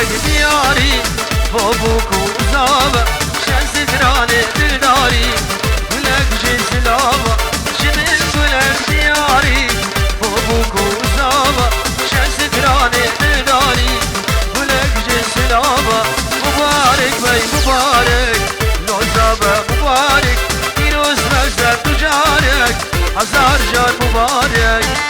مبارک بیاری بابوک و زابا شمس دران دلداری گلک جسلاوا شمن گلک دیاری بابوک و زابا شمس دران دلداری گلک جسلاوا مبارک بی مبارک نوزابا مبارک دیروز مزد تجارک هزار جان مبارک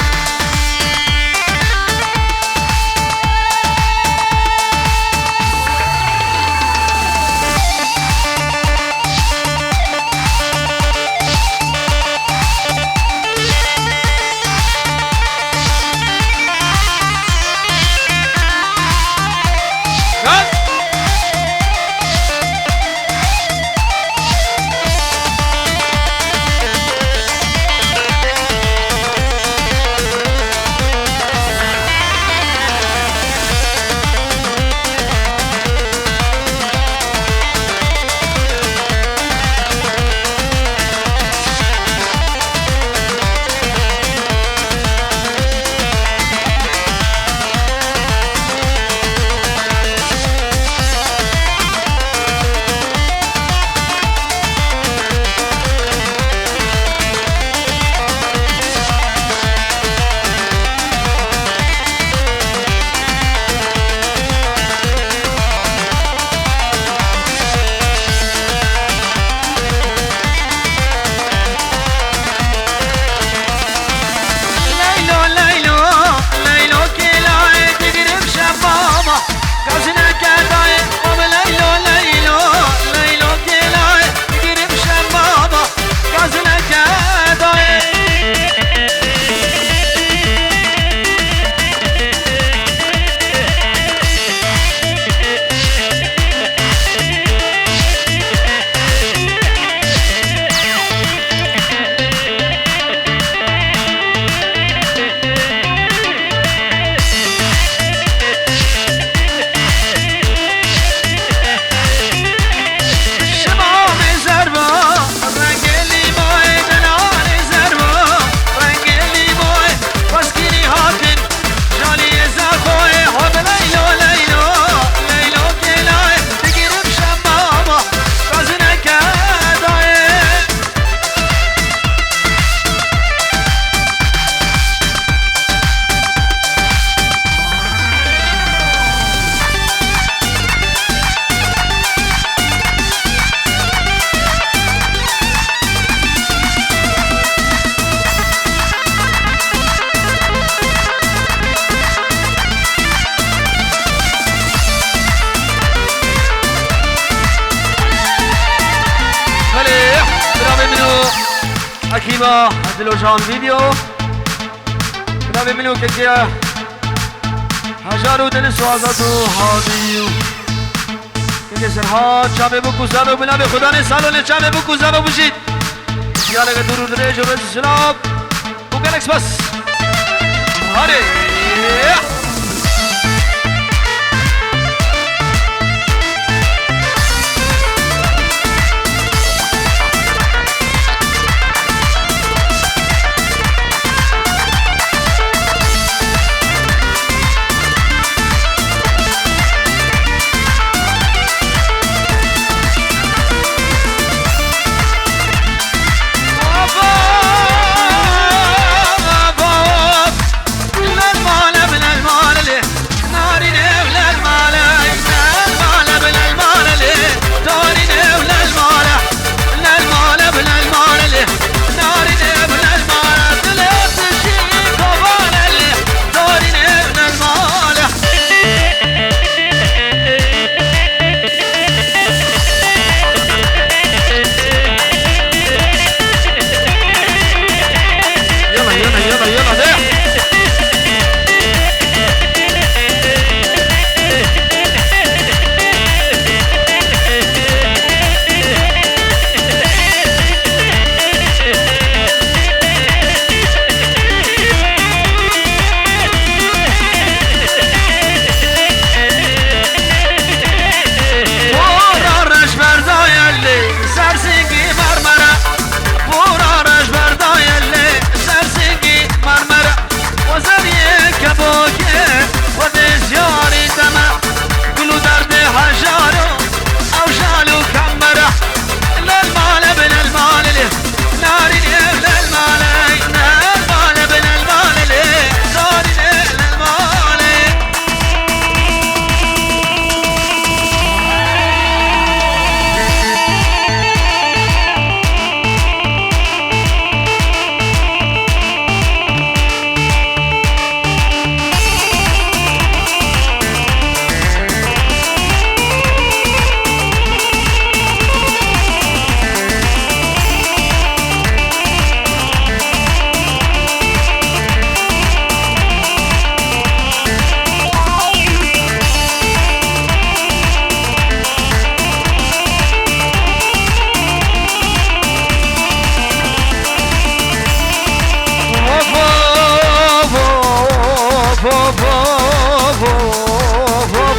حكيمة هدلو جان فيديو كنا بمنو كتيا هجارو دنس وعزاتو هاديو كتيا سرحات شامي بكو زابو بنا بخدا نسالو نشامي بكو زابو بشيد يالا قدرو دريجو بس سلاب وكالكس بس هاري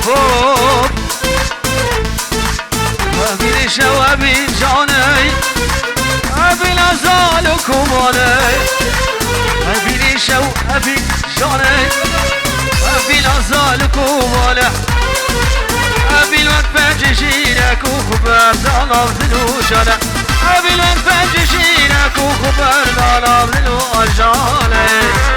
خوب وابين شوابين جاني ابين ازال كماني ابين شوابين جاني ابين ازال كماني ابين وقت جيشينك وخبر دانا بذلو جاني ابين وقت جيشينك وخبر دانا بذلو جاني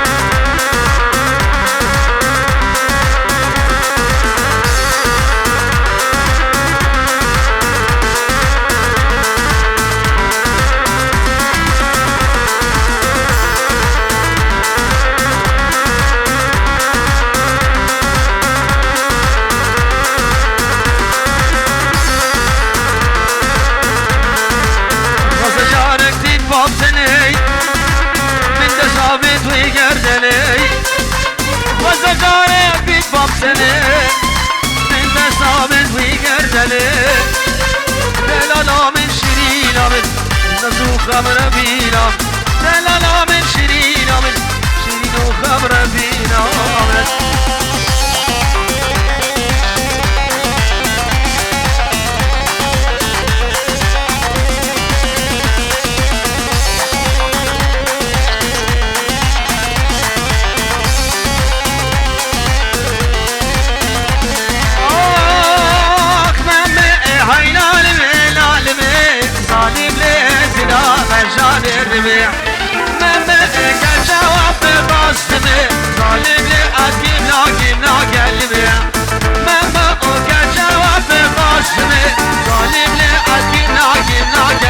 وزجارك بيتباب سنة من بسامن ويقردلي دلالا من شيرينا من نزوخ مربينا دلالا من شيرينا من شيرين وخمر بينا جان الربيع ماما كان جواب بقصدي ظالم لي أجيب لا قلبي ماما كان جواب بقصدي ظالم لي أجيب لا قلبي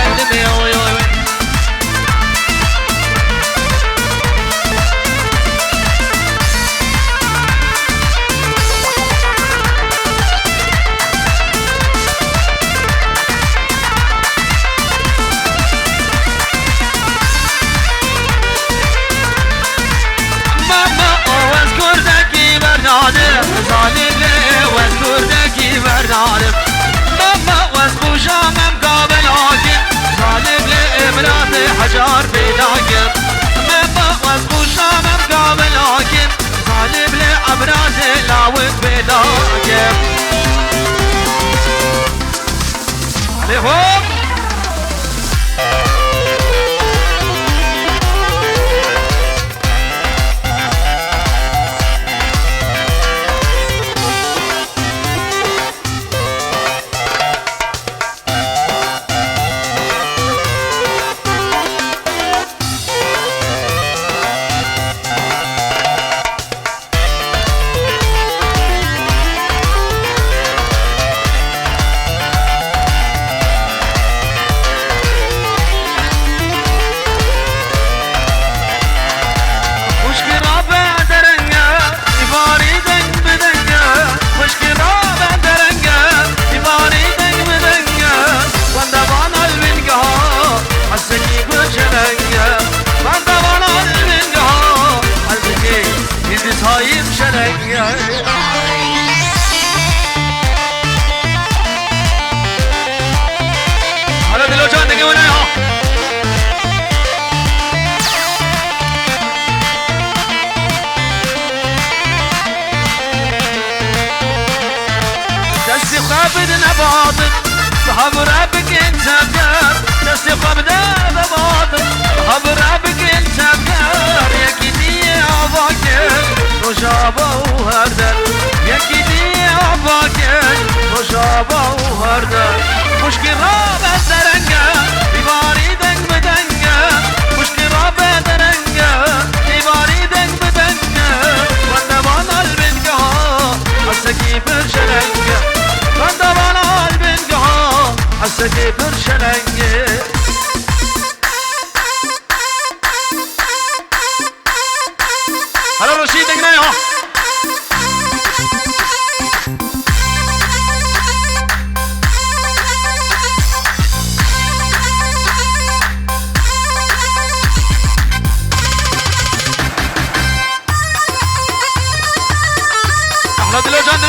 ظالم لي واذكرناكي برنامج ماما واذكر شامم قابل عاقب ظالم لي امراتي حجار بلاقب ماما واذكر شامم قابل عاقب ظالم لي امراتي لاوت بلاقب عليهم صحاب ربك انت بجار تصدق بدار بباطل صحاب ربك انت بجار يا كدي عباكر رجابة وهردر يا كدي عباكر رجابة وهردر مشكل رابع سرنجة بباري دنگ بدنجة مشكل رابع درنجة بباري دنگ بدنجة وانا بانا البنجة حسكي برشلنجة وانا بانا البنجة حسكي برشلنجة هلا رشيد دقناي ها احنا دلوجان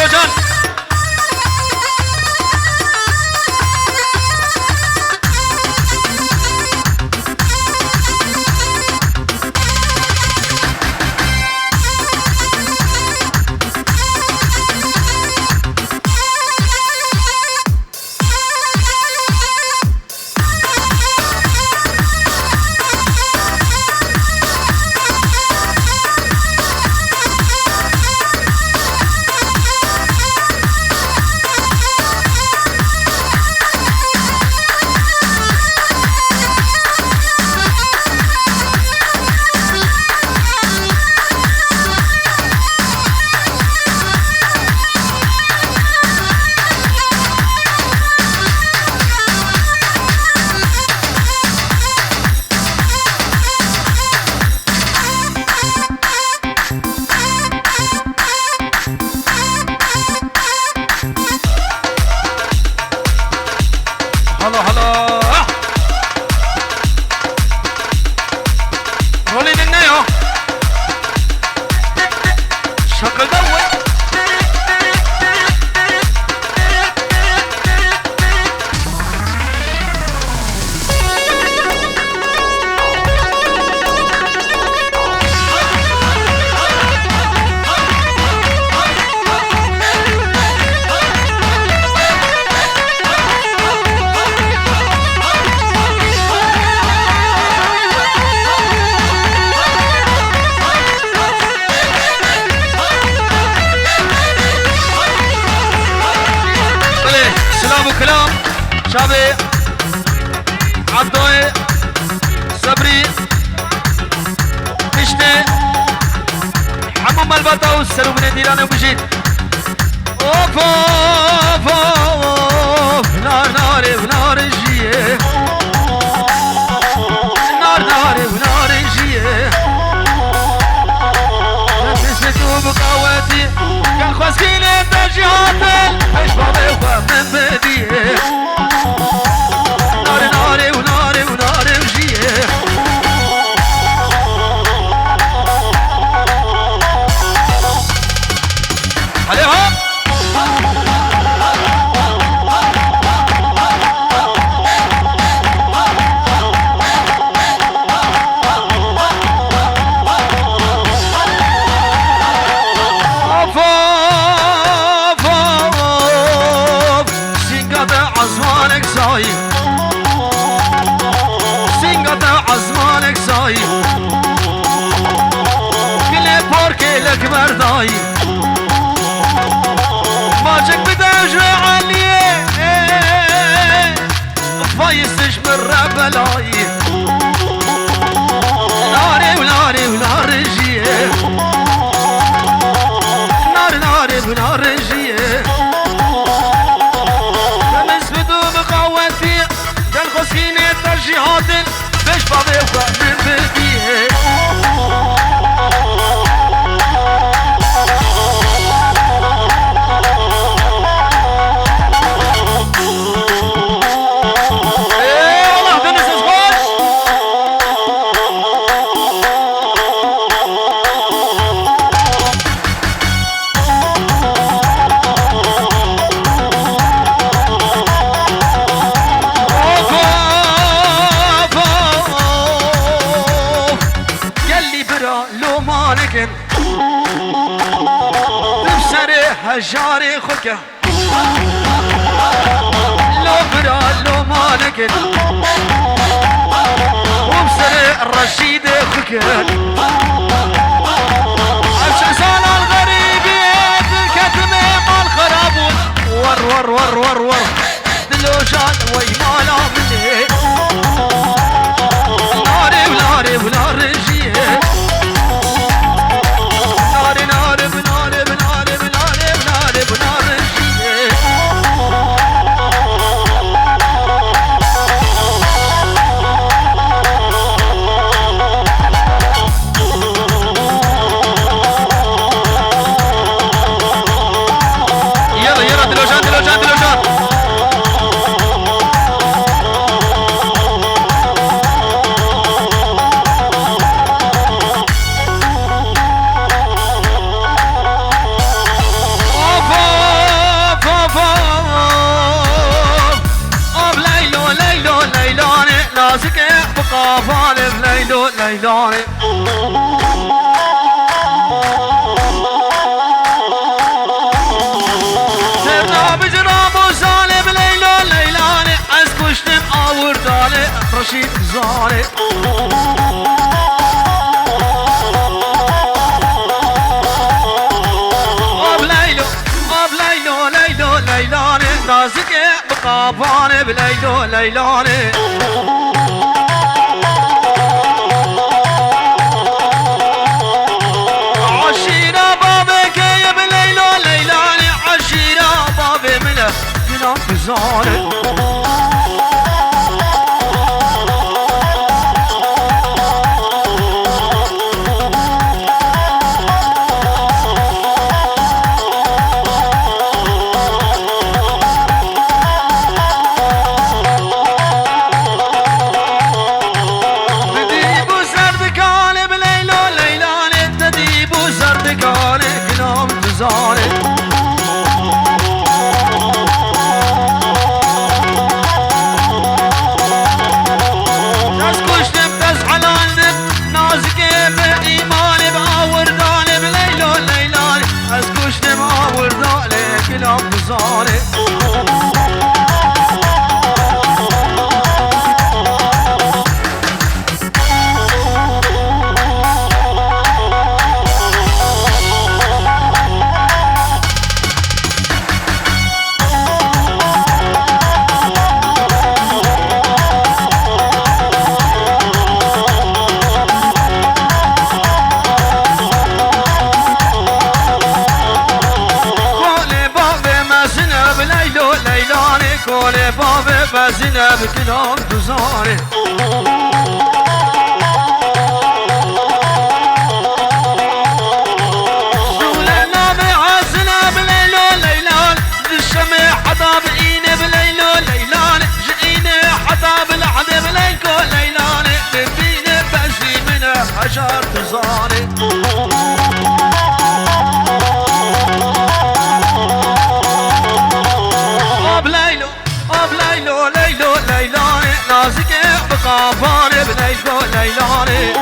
عبدوي صبري مشتي حمام البطا والسلو من ديران وبجيت اوف اوف اوف نار نار ونار جيه نار نار ونار جيه نفسك بقواتي كان خواسكين بجهاتي ايش بابي وخاف من بديه نار نار ونار ونار جيه عليها برداي ماجك بداجة عليه فايستش من ربلاي ناري وناري ونار جيه نار ناري ونار جيه خمس بدو بقواتي قال خسكيني ترجيحات بيش بابي وقع من بديه هجاري خوكا لو برا لو مالك وبسر الرشيد خوكا عشان سال الغريب الكتمة مال خرابون ور ور ور ور ور دلوشان وي مالا مني ناري وناري وناري جيه ناري ناري بناري بناري بناري بناري بناري جيه يلا يلا دلوجان دلوجان دلوجان قافالي بليلو ليلاني سرنا بجرام وسالي بليلو ليلاني عزكشتم آور دالي رشيد زالي بليلو بليلو ليلو ليلاني نازك بقافالي بليلو ليلاني بزاري نديبو زردكاني بليلو ليلاني نديبو زردكاني كلام بزاري زينب كلهم تزاري عشر تزاري اب ليلو اب ليلو ليلو ليلاني نازك بقافاني بليلو ليلاني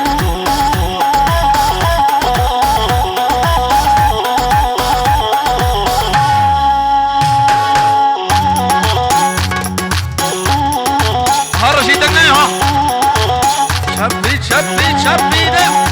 هرشي دقنيها شبي شبي شبي ده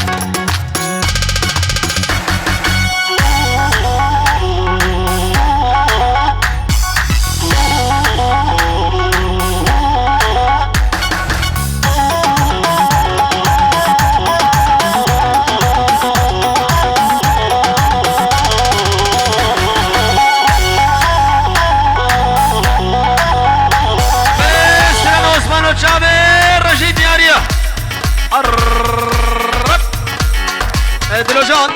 رشيد ياريا الرب دلوجان